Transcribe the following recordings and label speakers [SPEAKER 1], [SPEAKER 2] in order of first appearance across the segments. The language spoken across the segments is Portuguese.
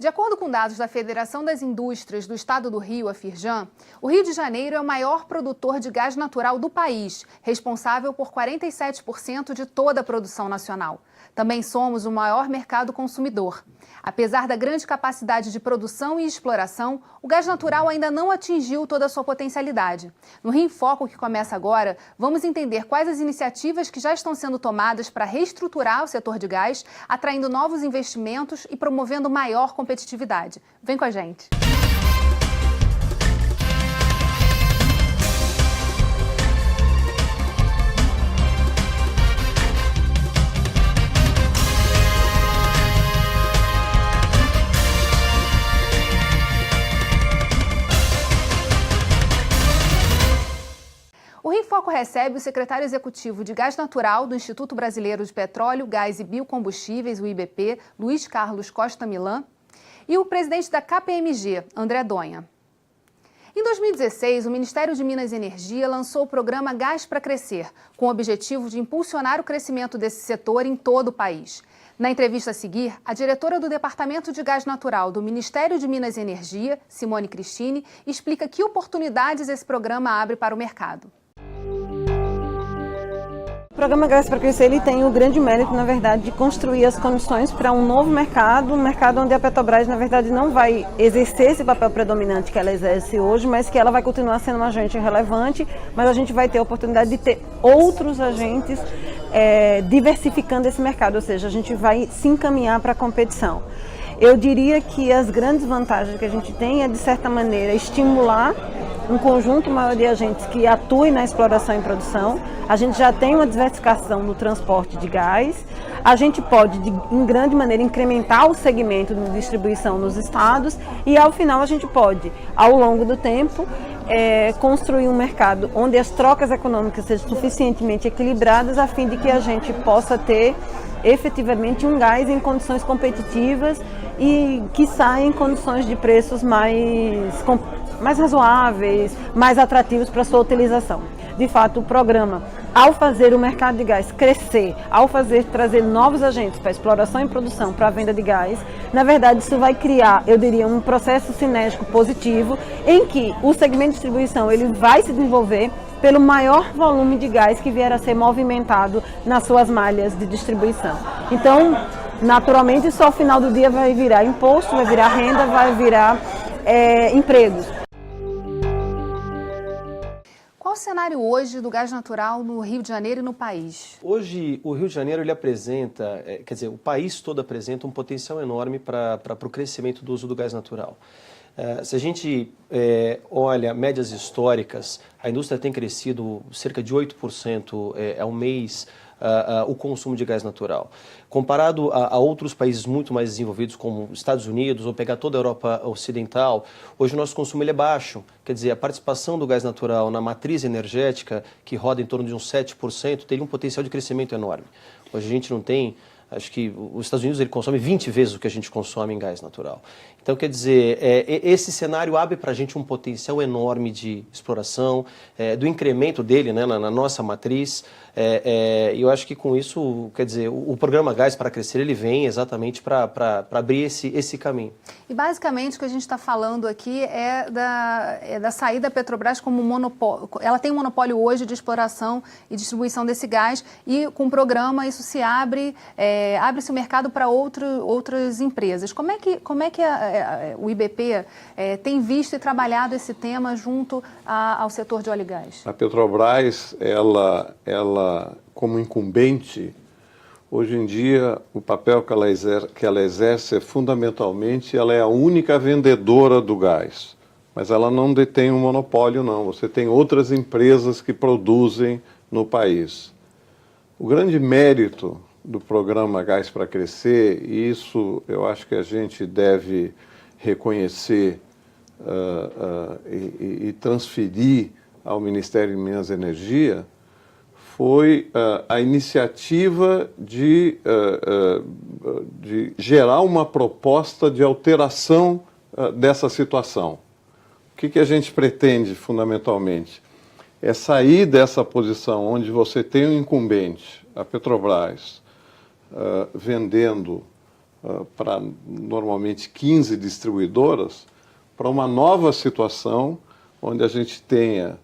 [SPEAKER 1] De acordo com dados da Federação das Indústrias do Estado do Rio, a Firjan, o Rio de Janeiro é o maior produtor de gás natural do país, responsável por 47% de toda a produção nacional. Também somos o maior mercado consumidor. Apesar da grande capacidade de produção e exploração, o gás natural ainda não atingiu toda a sua potencialidade. No Rio em Foco, que começa agora, vamos entender quais as iniciativas que já estão sendo tomadas para reestruturar o setor de gás, atraindo novos investimentos e promovendo maior competitividade. Vem com a gente! O Rio em Foco recebe o secretário executivo de Gás Natural do Instituto Brasileiro de Petróleo, Gás e Biocombustíveis, o IBP, Luiz Carlos Costa Milan, e o presidente da KPMG, André Donha. Em 2016, o Ministério de Minas e Energia lançou o programa Gás para Crescer, com o objetivo de impulsionar o crescimento desse setor em todo o país. Na entrevista a seguir, a diretora do Departamento de Gás Natural do Ministério de Minas e Energia, Simone Cristine, explica que oportunidades esse programa abre para o mercado.
[SPEAKER 2] O programa Gás para Crescer ele tem o grande mérito, na verdade, de construir as condições para um novo mercado, um mercado onde a Petrobras, na verdade, não vai exercer esse papel predominante que ela exerce hoje, mas que ela vai continuar sendo um agente relevante, mas a gente vai ter a oportunidade de ter outros agentes diversificando esse mercado, ou seja, a gente vai se encaminhar para a competição. Eu diria que as grandes vantagens que a gente tem é, de certa maneira, estimular um conjunto maior de agentes que atuem na exploração e produção. A gente já tem uma diversificação no transporte de gás. A gente pode, em grande maneira, incrementar o segmento de distribuição nos estados e, ao final, a gente pode, ao longo do tempo, construir um mercado onde as trocas econômicas sejam suficientemente equilibradas a fim de que a gente possa ter efetivamente um gás em condições competitivas e que saia em condições de preços mais razoáveis, mais atrativos para a sua utilização. De fato, o programa, ao fazer o mercado de gás crescer, ao trazer novos agentes para exploração e produção, para a venda de gás, na verdade isso vai criar, eu diria, um processo sinérgico positivo em que o segmento de distribuição ele vai se desenvolver pelo maior volume de gás que vier a ser movimentado nas suas malhas de distribuição. Então, naturalmente, isso ao final do dia vai virar imposto, vai virar renda, vai virar empregos.
[SPEAKER 1] Qual o cenário hoje do gás natural no Rio de Janeiro e no país?
[SPEAKER 3] Hoje, o Rio de Janeiro ele apresenta, o país todo apresenta um potencial enorme para o crescimento do uso do gás natural. Se a gente olha médias históricas, a indústria tem crescido cerca de 8% ao mês o consumo de gás natural. Comparado a outros países muito mais desenvolvidos, como Estados Unidos, ou pegar toda a Europa Ocidental, hoje o nosso consumo ele é baixo. Quer dizer, a participação do gás natural na matriz energética, que roda em torno de uns 7%, teria um potencial de crescimento enorme. Hoje a gente não tem... Acho que os Estados Unidos ele consome 20 vezes o que a gente consome em gás natural. Então, quer dizer, esse cenário abre para a gente um potencial enorme de exploração, do incremento dele, né, na nossa matriz. E eu acho que com isso, quer dizer, o programa Gás para Crescer ele vem exatamente para abrir esse caminho.
[SPEAKER 1] E basicamente o que a gente está falando aqui é da saída da Petrobras como monopólio. Ela tem um monopólio hoje de exploração e distribuição desse gás e com o programa isso se abre-se o mercado para outras empresas. Como é que o IBP tem visto e trabalhado esse tema junto ao setor de óleo e gás?
[SPEAKER 4] A Petrobras, ela como incumbente, hoje em dia o papel que ela exerce é fundamentalmente, ela é a única vendedora do gás. Mas ela não detém um monopólio, não. Você tem outras empresas que produzem no país. O grande mérito do programa Gás para Crescer, e isso eu acho que a gente deve reconhecer e transferir ao Ministério de Minas e Energia, foi a iniciativa de gerar uma proposta de alteração dessa situação. O que a gente pretende, fundamentalmente? É sair dessa posição onde você tem um incumbente, a Petrobras, vendendo para normalmente 15 distribuidoras, para uma nova situação onde a gente tenha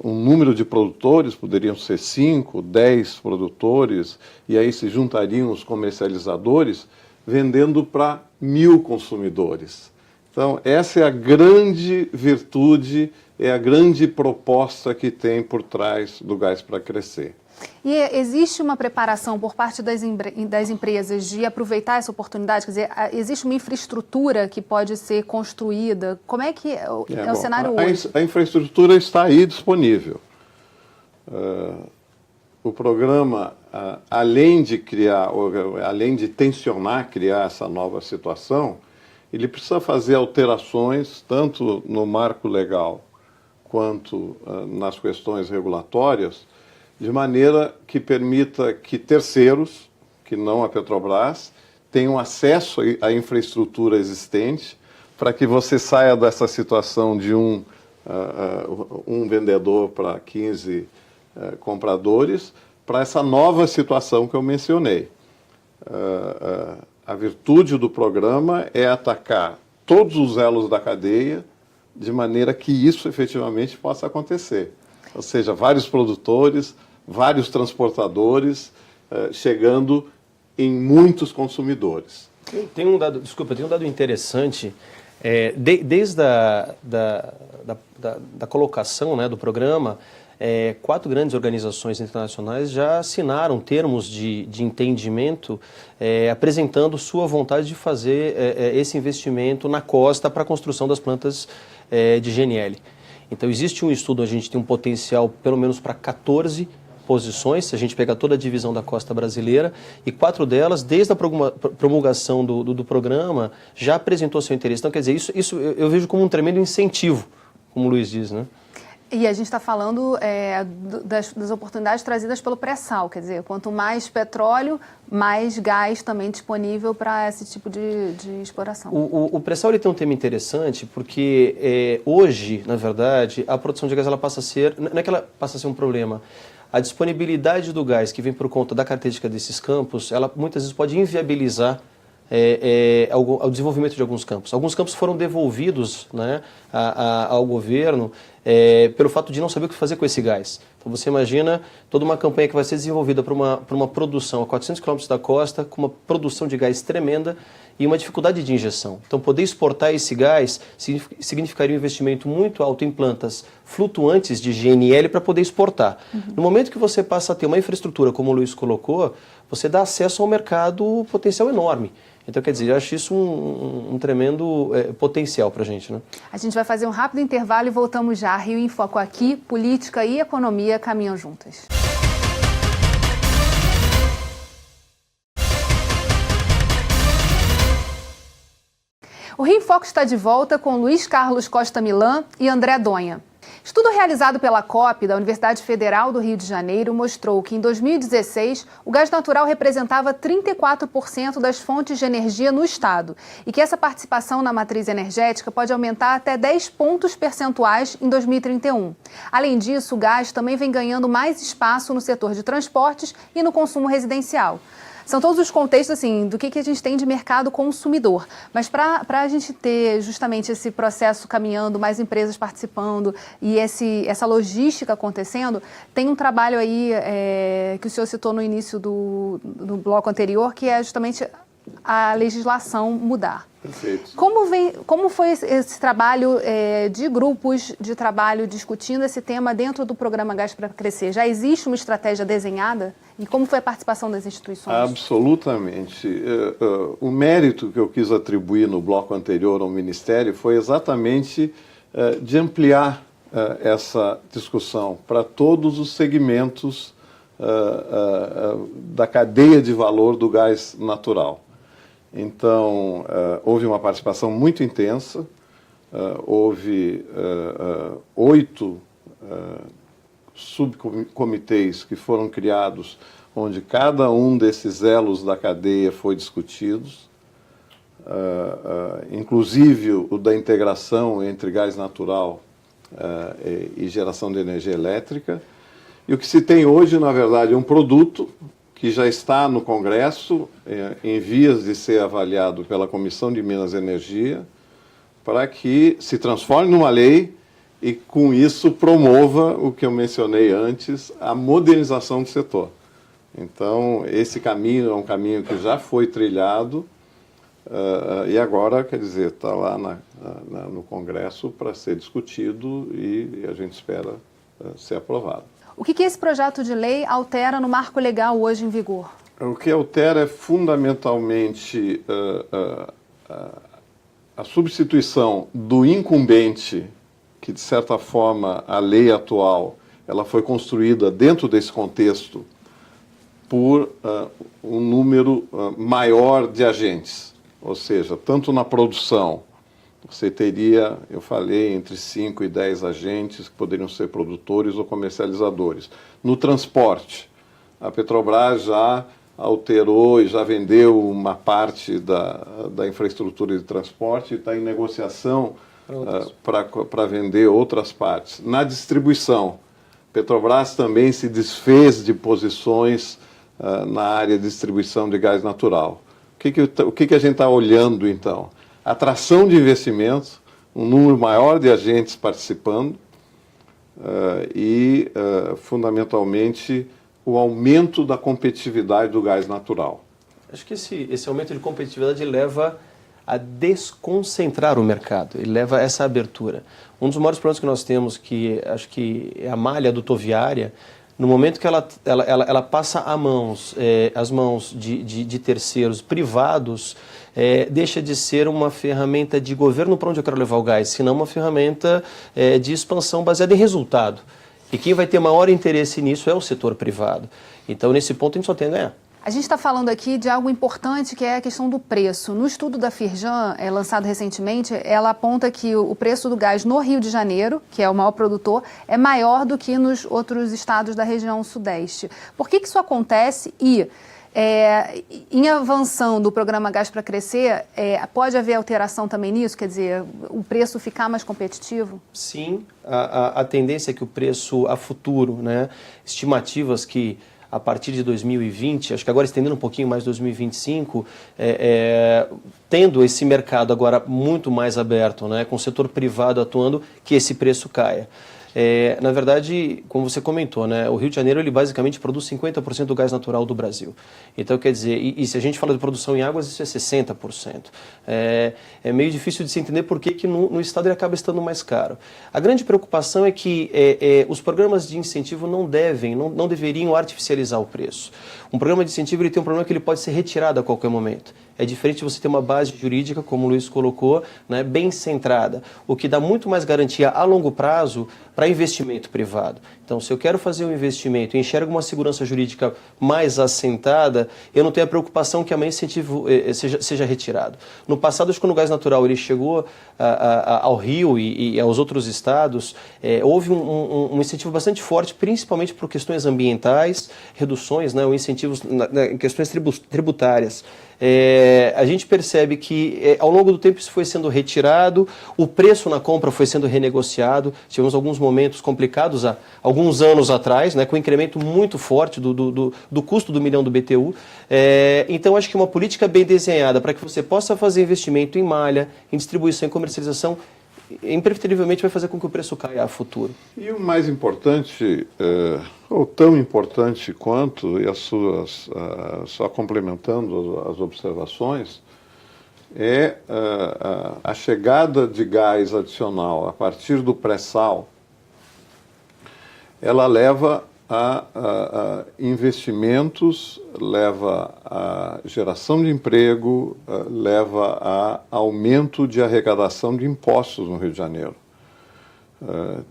[SPEAKER 4] um número de produtores, poderiam ser 5, 10 produtores, e aí se juntariam os comercializadores, vendendo para 1.000 consumidores. Então, essa é a grande virtude, é a grande proposta que tem por trás do Gás para Crescer.
[SPEAKER 1] E existe uma preparação por parte das empresas de aproveitar essa oportunidade? Quer dizer, existe uma infraestrutura que pode ser construída? Como é que é o cenário hoje?
[SPEAKER 4] A infraestrutura está aí disponível. O programa, além de tensionar criar essa nova situação, ele precisa fazer alterações tanto no marco legal quanto nas questões regulatórias, de maneira que permita que terceiros, que não a Petrobras, tenham acesso à infraestrutura existente, para que você saia dessa situação de um vendedor para 15 compradores, para essa nova situação que eu mencionei. A virtude do programa é atacar todos os elos da cadeia, de maneira que isso efetivamente possa acontecer. Ou seja, vários produtores, vários transportadores, chegando em muitos consumidores.
[SPEAKER 3] Tem um dado interessante, desde da colocação, né, do programa, 4 grandes organizações internacionais já assinaram termos de entendimento, apresentando sua vontade de fazer esse investimento na costa para a construção das plantas de GNL. Então existe um estudo, a gente tem um potencial pelo menos para 14 posições, se a gente pegar toda a divisão da costa brasileira, e 4 delas, desde a promulgação do programa, já apresentou seu interesse. Então, quer dizer, isso eu vejo como um tremendo incentivo, como o Luiz diz, né?
[SPEAKER 1] E a gente está falando das oportunidades trazidas pelo pré-sal, quer dizer, quanto mais petróleo, mais gás também disponível para esse tipo de exploração.
[SPEAKER 3] O pré-sal tem um tema interessante, porque hoje, na verdade, a produção de gás ela passa a ser, não é que ela passa a ser um problema, a disponibilidade do gás que vem por conta da característica desses campos, ela muitas vezes pode inviabilizar ao desenvolvimento de alguns campos. Alguns campos foram devolvidos, né, ao governo pelo fato de não saber o que fazer com esse gás. Então você imagina toda uma campanha que vai ser desenvolvida para uma produção a 400 quilômetros da costa, com uma produção de gás tremenda e uma dificuldade de injeção. Então poder exportar esse gás significaria um investimento muito alto em plantas flutuantes de GNL para poder exportar. Uhum. No momento que você passa a ter uma infraestrutura, como o Luiz colocou, você dá acesso a um mercado potencial enorme. Então, quer dizer, eu acho isso um tremendo potencial para a gente, né?
[SPEAKER 1] A gente vai fazer um rápido intervalo e voltamos já. Rio em Foco aqui, política e economia caminham juntas. O Rio em Foco está de volta com Luiz Carlos Costa Milã e André Donha. Estudo realizado pela COP, da Universidade Federal do Rio de Janeiro, mostrou que em 2016 o gás natural representava 34% das fontes de energia no estado e que essa participação na matriz energética pode aumentar até 10 pontos percentuais em 2031. Além disso, o gás também vem ganhando mais espaço no setor de transportes e no consumo residencial. São todos os contextos assim, do que a gente tem de mercado consumidor. Mas para a gente ter justamente esse processo caminhando, mais empresas participando e essa logística acontecendo, tem um trabalho aí que o senhor citou no início do bloco anterior, que é justamente a legislação mudar.
[SPEAKER 4] Perfeito.
[SPEAKER 1] Como foi esse trabalho de grupos de trabalho discutindo esse tema dentro do programa Gás para Crescer? Já existe uma estratégia desenhada? E como foi a participação das instituições?
[SPEAKER 4] Absolutamente. O mérito que eu quis atribuir no bloco anterior ao Ministério foi exatamente de ampliar essa discussão para todos os segmentos da cadeia de valor do gás natural. Então, houve uma participação muito intensa, houve 8 subcomitês que foram criados, onde cada um desses elos da cadeia foi discutido, inclusive o da integração entre gás natural e geração de energia elétrica. E o que se tem hoje, na verdade, é um produto que já está no Congresso, em vias de ser avaliado pela Comissão de Minas e Energia, para que se transforme numa lei e, com isso, promova o que eu mencionei antes, a modernização do setor. Então, esse caminho é um caminho que já foi trilhado e agora, quer dizer, está lá no Congresso para ser discutido e a gente espera ser aprovado.
[SPEAKER 1] O que esse projeto de lei altera no marco legal hoje em vigor?
[SPEAKER 4] O que altera é fundamentalmente a substituição do incumbente, que de certa forma a lei atual ela foi construída dentro desse contexto por um número maior de agentes, ou seja, tanto na produção, você teria, eu falei, entre 5 e 10 agentes que poderiam ser produtores ou comercializadores. No transporte, a Petrobras já alterou e já vendeu uma parte da infraestrutura de transporte e está em negociação para vender outras partes. Na distribuição, Petrobras também se desfez de posições na área de distribuição de gás natural. O que a gente está olhando, então? Atração de investimentos, um número maior de agentes participando e, fundamentalmente, o aumento da competitividade do gás natural.
[SPEAKER 3] Acho que esse aumento de competitividade leva a desconcentrar o mercado, ele leva a essa abertura. Um dos maiores problemas que nós temos, que acho que é a malha adutoviária, no momento que ela passa as mãos de terceiros privados, deixa de ser uma ferramenta de governo para onde eu quero levar o gás, senão uma ferramenta de expansão baseada em resultado. E quem vai ter maior interesse nisso é o setor privado. Então, nesse ponto, a gente só tem a ganhar.
[SPEAKER 1] A gente está falando aqui de algo importante, que é a questão do preço. No estudo da Firjan, lançado recentemente, ela aponta que o preço do gás no Rio de Janeiro, que é o maior produtor, é maior do que nos outros estados da região sudeste. Por que isso acontece? E, em avançando do programa Gás para Crescer, pode haver alteração também nisso? Quer dizer, o preço ficar mais competitivo?
[SPEAKER 3] Sim, a tendência é que o preço a futuro, né, estimativas que a partir de 2020, acho que agora estendendo um pouquinho mais 2025, tendo esse mercado agora muito mais aberto, né, com o setor privado atuando, que esse preço caia. Na verdade, como você comentou, né, o Rio de Janeiro ele basicamente produz 50% do gás natural do Brasil. Então, quer dizer, e se a gente fala de produção em águas, isso é 60%. É meio difícil de se entender por que no estado ele acaba estando mais caro. A grande preocupação é que os programas de incentivo não deveriam artificializar o preço. Um programa de incentivo ele tem um problema que ele pode ser retirado a qualquer momento. É diferente de você ter uma base jurídica, como o Luiz colocou, né, bem centrada, o que dá muito mais garantia a longo prazo para investimento privado. Então, se eu quero fazer um investimento e enxergo uma segurança jurídica mais assentada, eu não tenho a preocupação que amanhã esse incentivo seja retirado. No passado, acho que quando o gás natural ele chegou ao Rio e aos outros estados, houve um incentivo bastante forte, principalmente por questões ambientais, reduções, né, ou incentivos em questões tributárias. A gente percebe que ao longo do tempo isso foi sendo retirado, o preço na compra foi sendo renegociado, tivemos alguns momentos complicados há alguns anos atrás, né, com um incremento muito forte do custo do milhão do BTU. Então acho que uma política bem desenhada para que você possa fazer investimento em malha, em distribuição e comercialização, impreterivelmente vai fazer com que o preço caia a futuro.
[SPEAKER 4] E o mais importante, ou tão importante quanto, e só complementando as observações, é a chegada de gás adicional a partir do pré-sal. Ela leva a investimentos, leva a geração de emprego, leva a aumento de arrecadação de impostos no Rio de Janeiro.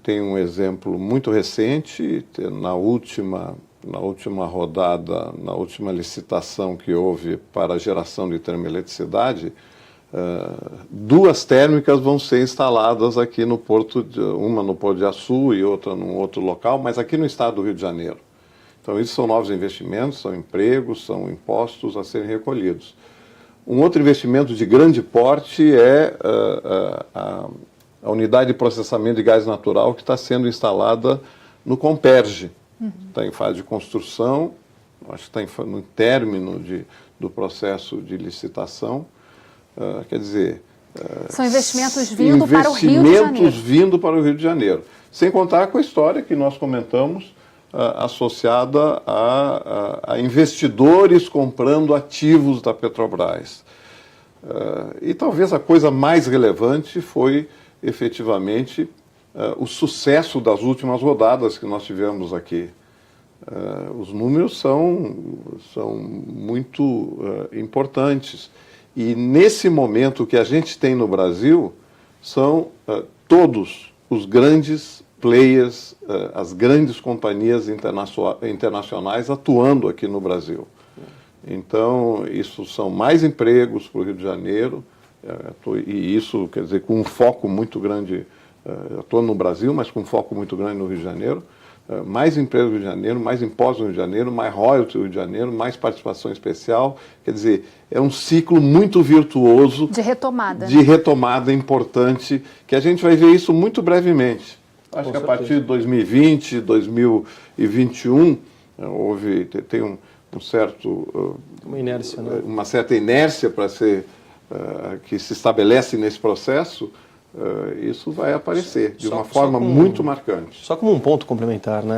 [SPEAKER 4] Tem um exemplo muito recente, na última rodada, na última licitação que houve para a geração de termoeletricidade, 2 térmicas vão ser instaladas aqui no Porto, uma no Porto de Açu e outra num outro local, mas aqui no estado do Rio de Janeiro. Então, isso são novos investimentos, são empregos, são impostos a serem recolhidos. Um outro investimento de grande porte é a unidade de processamento de gás natural que está sendo instalada no Comperj. Está em fase de construção acho que está no término do processo de licitação. Quer dizer...
[SPEAKER 1] São investimentos vindo para o Rio de Janeiro.
[SPEAKER 4] Investimentos vindo para o Rio de Janeiro. Sem contar com a história que nós comentamos, associada a investidores comprando ativos da Petrobras. E talvez a coisa mais relevante foi, efetivamente, o sucesso das últimas rodadas que nós tivemos aqui. Os números são muito importantes. E nesse momento o que a gente tem no Brasil são todos os grandes players, as grandes companhias internacionais atuando aqui no Brasil. Então, isso são mais empregos para o Rio de Janeiro, e isso, quer dizer, com um foco muito grande, estou no Brasil, mas com um foco muito grande no Rio de Janeiro, mais empregos no Rio de Janeiro, mais impostos no Rio de Janeiro, mais royalties no Rio de Janeiro, mais participação especial, quer dizer, é um ciclo muito virtuoso
[SPEAKER 1] de retomada.
[SPEAKER 4] De retomada importante, que a gente vai ver isso muito brevemente. Acho que a partir de 2020, 2021, tem um certo...
[SPEAKER 3] uma inércia, né?
[SPEAKER 4] Uma certa inércia para ser... que se estabelece nesse processo, isso vai aparecer de uma forma muito marcante.
[SPEAKER 3] Só como um ponto complementar, né?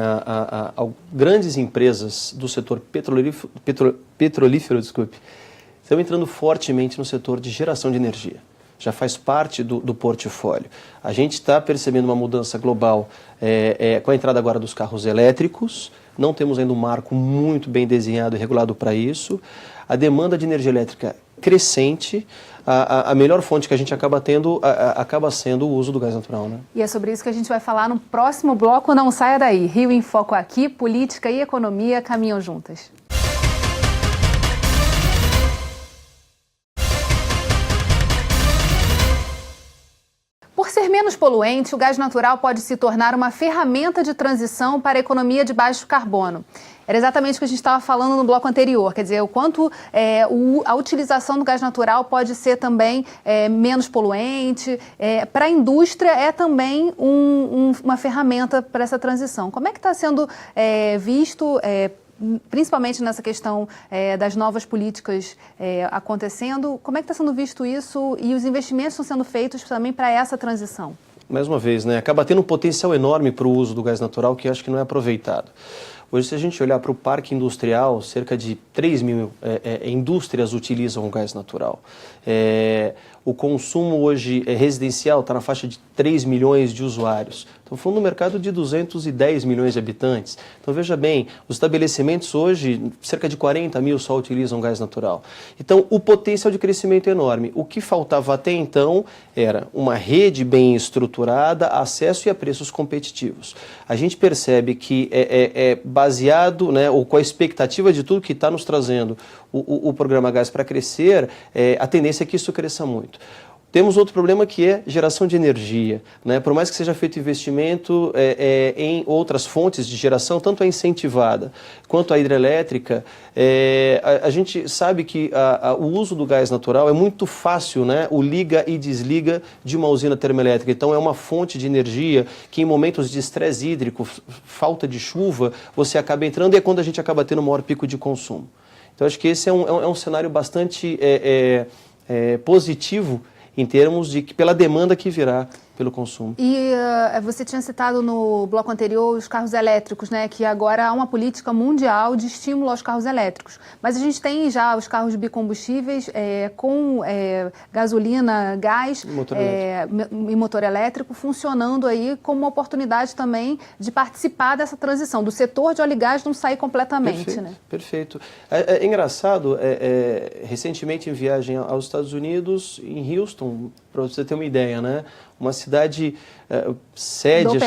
[SPEAKER 3] Grandes empresas do setor petrolífero, estão entrando fortemente no setor de geração de energia. Já faz parte do portfólio. A gente está percebendo uma mudança global com a entrada agora dos carros elétricos. Não temos ainda um marco muito bem desenhado e regulado para isso. A demanda de energia elétrica crescente. A melhor fonte que a gente acaba tendo acaba sendo o uso do gás natural, né?
[SPEAKER 1] E é sobre isso que a gente vai falar no próximo bloco. Não saia daí. Rio em Foco aqui, política e economia caminham juntas. Por ser menos poluente, o gás natural pode se tornar uma ferramenta de transição para a economia de baixo carbono. Era exatamente o que a gente estava falando no bloco anterior, quer dizer, o quanto a utilização do gás natural pode ser também menos poluente. Para a indústria é também uma ferramenta para essa transição. Como é que está sendo visto, principalmente nessa questão das novas políticas acontecendo, como é que está sendo visto isso e os investimentos estão sendo feitos também para essa transição?
[SPEAKER 3] Mais uma vez, né, acaba tendo um potencial enorme para o uso do gás natural que eu acho que não é aproveitado. Hoje, se a gente olhar para o parque industrial, cerca de 3 mil indústrias utilizam o gás natural. O consumo hoje residencial está na faixa de 3 milhões de usuários. Estamos falando de um mercado de 210 milhões de habitantes. Então, veja bem, os estabelecimentos hoje, cerca de 40 mil só utilizam gás natural. Então, o potencial de crescimento é enorme. O que faltava até então era uma rede bem estruturada, acesso e a preços competitivos. A gente percebe que baseado, né, ou com a expectativa de tudo que está nos trazendo o programa Gás para Crescer, a tendência é que isso cresça muito. Temos outro problema que é geração de energia, né? Por mais que seja feito investimento em outras fontes de geração, tanto a incentivada quanto a hidrelétrica, a gente sabe que o uso do gás natural é muito fácil, né? O liga e desliga de uma usina termoelétrica. Então é uma fonte de energia que em momentos de estresse hídrico, falta de chuva, você acaba entrando e é quando a gente acaba tendo o maior pico de consumo. Então acho que esse é um cenário bastante positivo em termos de pela demanda que virá pelo consumo.
[SPEAKER 1] E você tinha citado no bloco anterior os carros elétricos, né? Que agora há uma política mundial de estímulo aos carros elétricos. Mas a gente tem já os carros bicombustíveis com gasolina, gás e motor elétrico funcionando aí como uma oportunidade também de participar dessa transição, do setor de óleo e gás não sair completamente.
[SPEAKER 3] Perfeito,
[SPEAKER 1] né?
[SPEAKER 3] Perfeito. É engraçado, recentemente em viagem aos Estados Unidos, em Houston, para você ter uma ideia, né? Uma cidade sede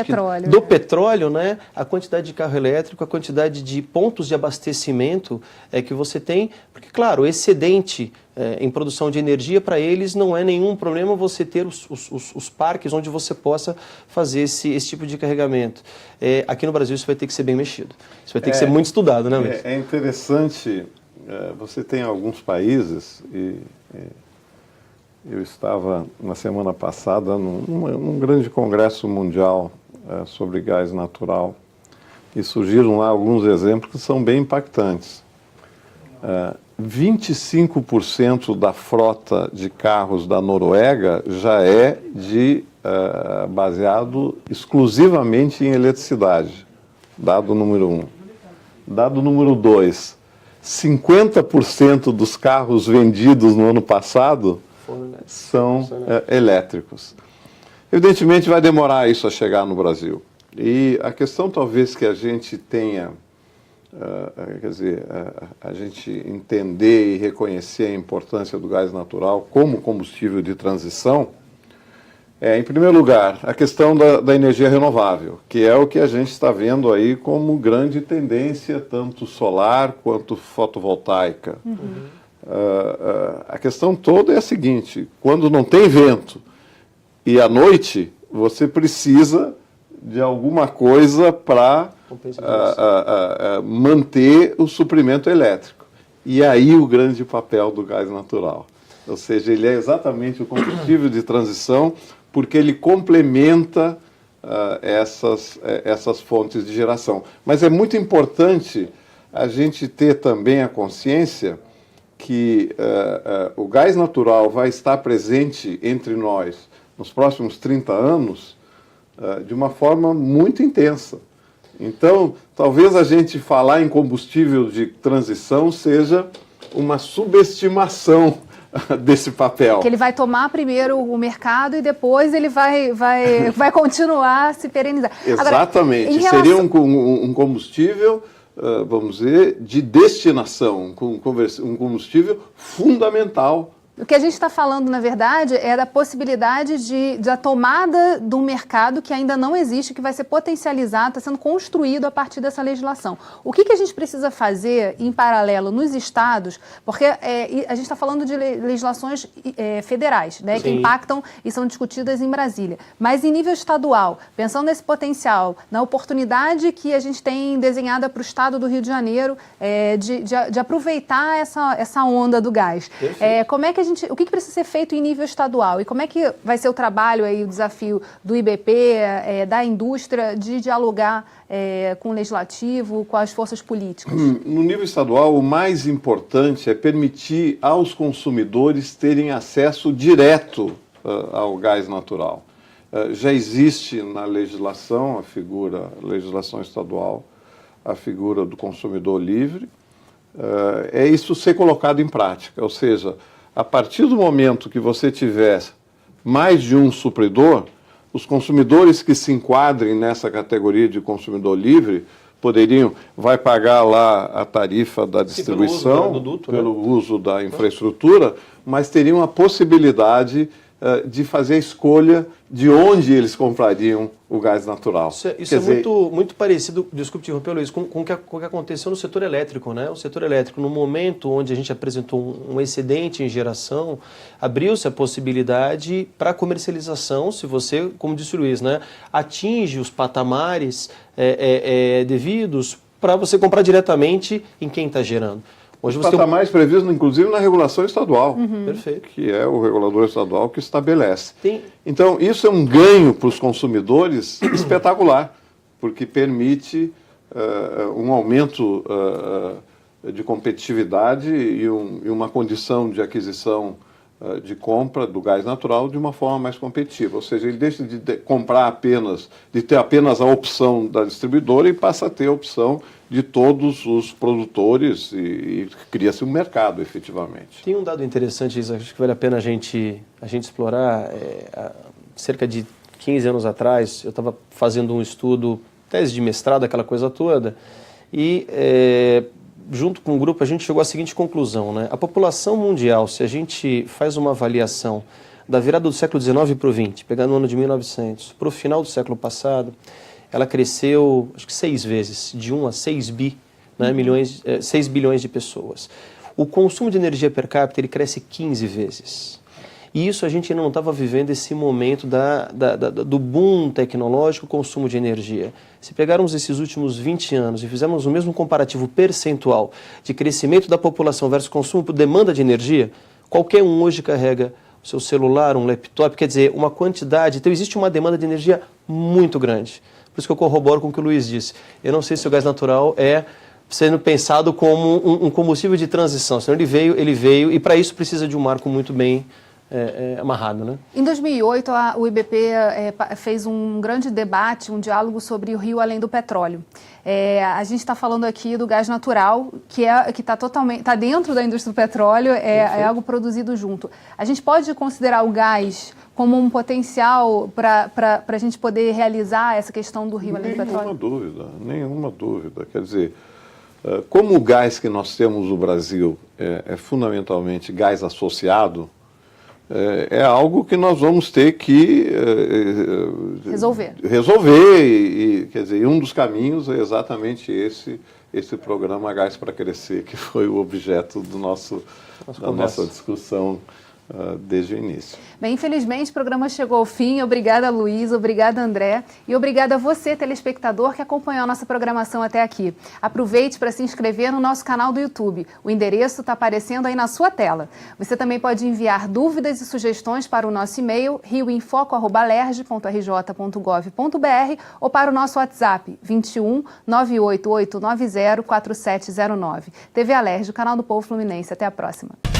[SPEAKER 3] do petróleo, né? A quantidade de carro elétrico, a quantidade de pontos de abastecimento que você tem, porque, claro, o excedente em produção de energia, para eles não é nenhum problema você ter os parques onde você possa fazer esse tipo de carregamento. Aqui no Brasil isso vai ter que ser bem mexido. Isso vai ter que ser muito estudado, né, Luiz?
[SPEAKER 4] É interessante, você tem alguns países eu estava, na semana passada, num grande congresso mundial sobre gás natural e surgiram lá alguns exemplos que são bem impactantes. 25% da frota de carros da Noruega já é baseado exclusivamente em eletricidade. Dado número 1. Dado número 2, 50% dos carros vendidos no ano passado são elétricos. Evidentemente vai demorar isso a chegar no Brasil. E a questão talvez que a gente tenha, a gente entender e reconhecer a importância do gás natural como combustível de transição, em primeiro lugar, a questão da energia renovável, que é o que a gente está vendo aí como grande tendência, tanto solar quanto fotovoltaica. A questão toda é a seguinte: quando não tem vento e à noite, você precisa de alguma coisa para manter o suprimento elétrico. E aí o grande papel do gás natural. Ou seja, ele é exatamente o combustível de transição, porque ele complementa essas fontes de geração. Mas é muito importante a gente ter também a consciência que o gás natural vai estar presente entre nós nos próximos 30 anos de uma forma muito intensa. Então, talvez a gente falar em combustível de transição seja uma subestimação desse papel.
[SPEAKER 1] Que ele vai tomar primeiro o mercado e depois ele vai continuar a se perenizar.
[SPEAKER 4] Exatamente.
[SPEAKER 1] Agora, relação...
[SPEAKER 4] Seria um combustível, vamos dizer, de destinação, um combustível fundamental.
[SPEAKER 1] O que a gente está falando, na verdade, é da possibilidade da tomada de um mercado que ainda não existe, que vai ser potencializado, está sendo construído a partir dessa legislação. O que a gente precisa fazer em paralelo nos estados, porque a gente está falando de legislações federais, né, que impactam e são discutidas em Brasília. Mas em nível estadual, pensando nesse potencial, na oportunidade que a gente tem desenhada para o estado do Rio de Janeiro de aproveitar essa onda do gás. Como é que o que precisa ser feito em nível estadual e como é que vai ser o trabalho aí, o desafio do IBP, da indústria, de dialogar com o legislativo, com as forças políticas?
[SPEAKER 4] No nível estadual, o mais importante é permitir aos consumidores terem acesso direto ao gás natural. Já existe na legislação, legislação estadual, a figura do consumidor livre. É isso ser colocado em prática, ou seja, a partir do momento que você tiver mais de um supridor, os consumidores que se enquadrem nessa categoria de consumidor livre vai pagar lá a tarifa da distribuição, pelo uso da infraestrutura, mas teriam a possibilidade de fazer a escolha de onde eles comprariam o gás natural.
[SPEAKER 3] Isso é muito parecido, desculpe te interromper, Luiz, com o que aconteceu no setor elétrico, né? O setor elétrico, no momento onde a gente apresentou um excedente em geração, abriu-se a possibilidade para comercialização, se você, como disse o Luiz, né, atinge os patamares devidos para você comprar diretamente em quem está gerando.
[SPEAKER 4] Hoje você patamares previstos, inclusive, na regulação estadual,
[SPEAKER 3] Perfeito.
[SPEAKER 4] Que é o regulador estadual que estabelece. Então, isso é um ganho para os consumidores espetacular, porque permite um aumento de competitividade e uma condição de aquisição de compra do gás natural de uma forma mais competitiva. Ou seja, ele deixa de ter apenas a opção da distribuidora e passa a ter a opção de todos os produtores e cria-se um mercado, efetivamente.
[SPEAKER 3] Tem um dado interessante, Isa, acho que vale a pena a gente explorar. Cerca de 15 anos atrás, eu estava fazendo um estudo, tese de mestrado, aquela coisa toda, e junto com o grupo a gente chegou à seguinte conclusão, né? A população mundial, se a gente faz uma avaliação da virada do século XIX para o XX, pegando o ano de 1900, para o final do século passado, ela cresceu, acho que 6 vezes, de 1 a 6 6 bilhões de pessoas. O consumo de energia per capita ele cresce 15 vezes. E isso a gente ainda não estava vivendo esse momento do boom tecnológico, consumo de energia. Se pegarmos esses últimos 20 anos e fizermos o mesmo comparativo percentual de crescimento da população versus consumo por demanda de energia, qualquer um hoje carrega o seu celular, um laptop, quer dizer, uma quantidade. Então existe uma demanda de energia muito grande. Por isso que eu corroboro com o que o Luiz disse. Eu não sei se o gás natural sendo pensado como um combustível de transição. Senão ele veio e para isso precisa de um marco muito bem amarrado, né?
[SPEAKER 1] Em 2008, o IBP fez um grande debate, um diálogo sobre o Rio além do petróleo. A gente está falando aqui do gás natural, que está dentro da indústria do petróleo, é algo produzido junto. A gente pode considerar o gás como um potencial para a gente poder realizar essa questão do Rio além do petróleo?
[SPEAKER 4] Nenhuma dúvida. Quer dizer, como o gás que nós temos no Brasil é fundamentalmente gás associado, é algo que nós vamos ter que resolver. Quer dizer, um dos caminhos é exatamente esse programa Gás para Crescer, que foi o objeto da nossa discussão desde o início.
[SPEAKER 1] Bem, infelizmente o programa chegou ao fim. Obrigada, Luiz, obrigada, André, e obrigada a você, telespectador, que acompanhou a nossa programação até aqui. Aproveite para se inscrever no nosso canal do YouTube. O endereço está aparecendo aí na sua tela. Você também pode enviar dúvidas e sugestões para o nosso e-mail rioinfoco@alerj.rj.gov.br ou para o nosso WhatsApp 21 98890 4709. TV Alerj, o canal do Povo Fluminense. Até a próxima.